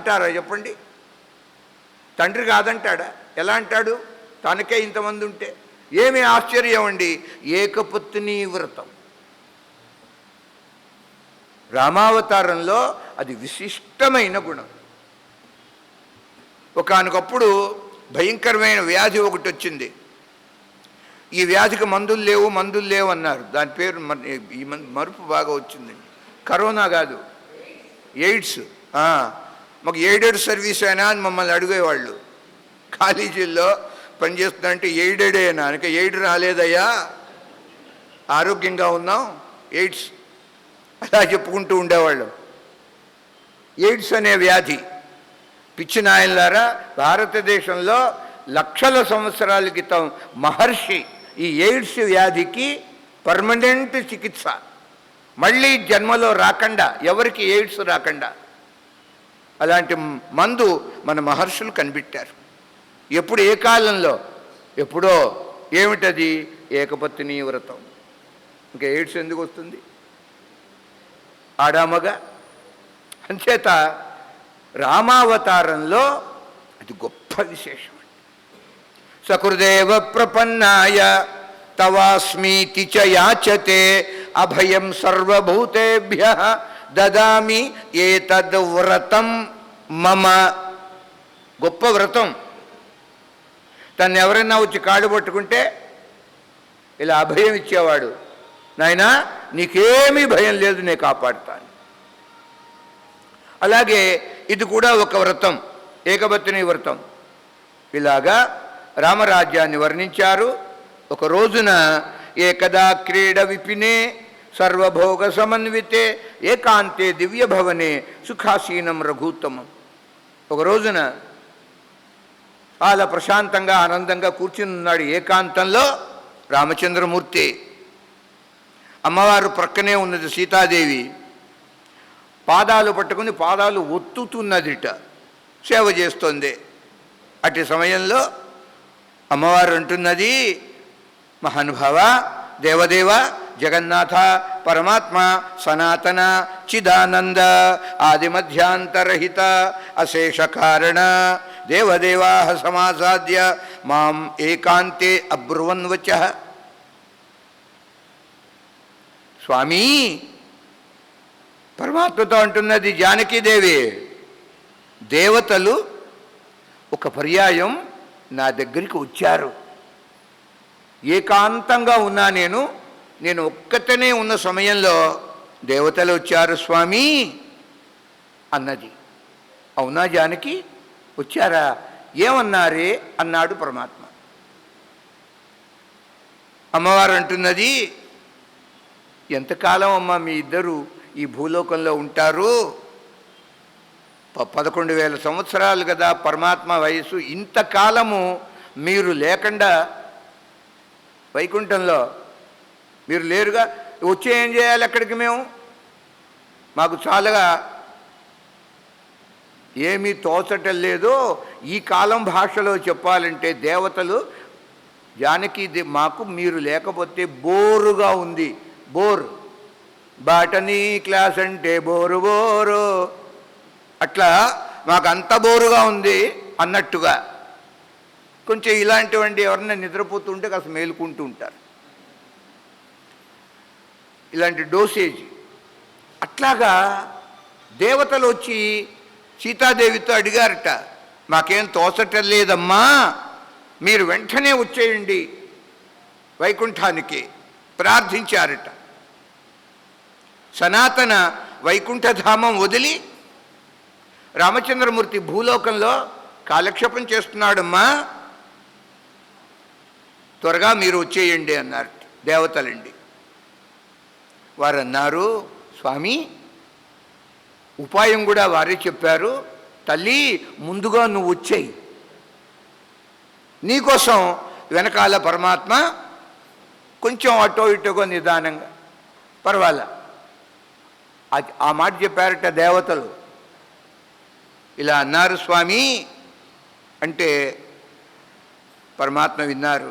అంటారా చెప్పండి? తండ్రి కాదంటాడా? ఎలా అంటాడు? తనకే ఇంతమంది ఉంటే. ఏమి ఆశ్చర్యం అండి! ఏకపత్ని వ్రతం రామావతారంలో అది విశిష్టమైన గుణం. ఒకానొకప్పుడు భయంకరమైన వ్యాధి ఒకటి వచ్చింది. ఈ వ్యాధికి మందులు లేవు అన్నారు. దాని పేరు ఈ మరుపు బాగా వచ్చిందండి. కరోనా కాదు, ఎయిడ్స్. మాకు ఎయిడెడ్ సర్వీస్ అయినా అని మమ్మల్ని అడిగేవాళ్ళు. కాలేజీల్లో పనిచేస్తుందంటే ఎయిడెడేనా? ఇంకా ఎయిడ్ రాలేదయ్యా, ఆరోగ్యంగా ఉన్నాం, ఎయిడ్స్ అలా చెప్పుకుంటూ ఉండేవాళ్ళు. ఎయిడ్స్ అనే వ్యాధి పిచ్చి నాయనలారా, భారతదేశంలో లక్షల సంవత్సరాల క్రితం మహర్షి ఈ ఎయిడ్స్ వ్యాధికి పర్మనెంట్ చికిత్స, మళ్ళీ జన్మలో రాకుండా, ఎవరికి ఎయిడ్స్ రాకుండా అలాంటి మందు మన మహర్షులు కనిపెట్టారు. ఎప్పుడు, ఏ కాలంలో? ఎప్పుడో. ఏమిటది? ఏకపత్ని వ్రతం. ఇంకా ఎయిడ్స్ ఎందుకు వస్తుంది? ఆడామగా. అంచేత రామావతారంలో అది గొప్ప విశేషం. సకృదేవ ప్రపన్నాయ తవాస్మీతి చ యాచతే అభయం సర్వభూతేభ్యః దదామి ఏతద్ వ్రతం మమ. గొప్ప వ్రతం. తను ఎవరైనా వచ్చి కాడు పట్టుకుంటే ఇలా అభయం ఇచ్చేవాడు. నాయనా నీకేమీ భయం లేదు, నేను కాపాడుతాను. అలాగే ఇది కూడా ఒక వ్రతం, ఏకపత్ని వ్రతం. ఇలాగా రామరాజ్యాన్ని వర్ణించారు. ఒక రోజున ఏకదా క్రీడ విపినే సర్వభోగ సమన్వితే ఏకాంతే దివ్యభవనే సుఖాసీనం రఘూత్తమం. ఒక రోజున చాలా ప్రశాంతంగా ఆనందంగా కూర్చుని ఉన్నాడు ఏకాంతంలో రామచంద్రమూర్తి. అమ్మవారు ప్రక్కనే ఉన్నది సీతాదేవి. పాదాలు పట్టుకుని పాదాలు ఒత్తుతున్నదిట, సేవ చేస్తోంది. అటు సమయంలో అమ్మవారు అంటున్నది, మహానుభావ, దేవదేవ, జగన్నాథ, పరమాత్మ, సనాతన, చిదానంద, ఆదిమధ్యాంతరహిత, అశేష కారణ దేవదేవా సమాసాద్య మాం ఏకాంతే అబ్రువన్వచః. స్వామి పరమాత్మతో అంటున్నది జానకీదేవి, దేవతలు ఒక పర్యాయం నా దగ్గరికి వచ్చారు. ఏకాంతంగా ఉన్నా నేను ఒక్కతనే ఉన్న సమయంలో దేవతలు వచ్చారు స్వామి అన్నది. అవునా జానకి, వచ్చారా? ఏమన్నారే అన్నాడు పరమాత్మ. అమ్మవారు అంటున్నది, ఎంతకాలం అమ్మ మీ ఇద్దరు ఈ భూలోకంలో ఉంటారు? 11,000 సంవత్సరాలు కదా పరమాత్మ వయసు. ఇంతకాలము మీరు లేకుండా వైకుంఠంలో మీరు లేరుగా, వచ్చే ఏం చేయాలి అక్కడికి? మేము మాకు చాలాగా ఏమీ తోచటం లేదు. ఈ కాలం భాషలో చెప్పాలంటే దేవతలు జానకి, మాకు మీరు లేకపోతే బోరుగా ఉంది. బోర్, బాటనీ క్లాస్ అంటే బోరు, అట్లా మాకు అంత బోరుగా ఉంది అన్నట్టుగా. కొంచెం ఇలాంటివండి ఎవరన్నా నిద్రపోతుంటే కాస్త మేలుకుంటూ ఉంటారు, ఇలాంటి డోసేజ్. అట్లాగా దేవతలు వచ్చి సీతాదేవితో అడిగారట, మాకేం తోచటం లేదమ్మా, మీరు వెంటనే వచ్చేయండి వైకుంఠానికి ప్రార్థించారట. సనాతన వైకుంఠధామం వదిలి రామచంద్రమూర్తి భూలోకంలో కాలక్షేపం చేస్తున్నాడమ్మా, త్వరగా మీరు వచ్చేయండి అన్నారు దేవతలండి. వారు అన్నారు, స్వామి ఉపాయం కూడా వారే చెప్పారు. తల్లి ముందుగా నువ్వు వచ్చేయి, నీకోసం వెనకాల పరమాత్మ కొంచెం అటో ఇటోగా నిదానంగా, పర్వాలా. ఆ మాట చెప్పారట దేవతలు. ఇలా అన్నారు స్వామి అంటే పరమాత్మ విన్నారు.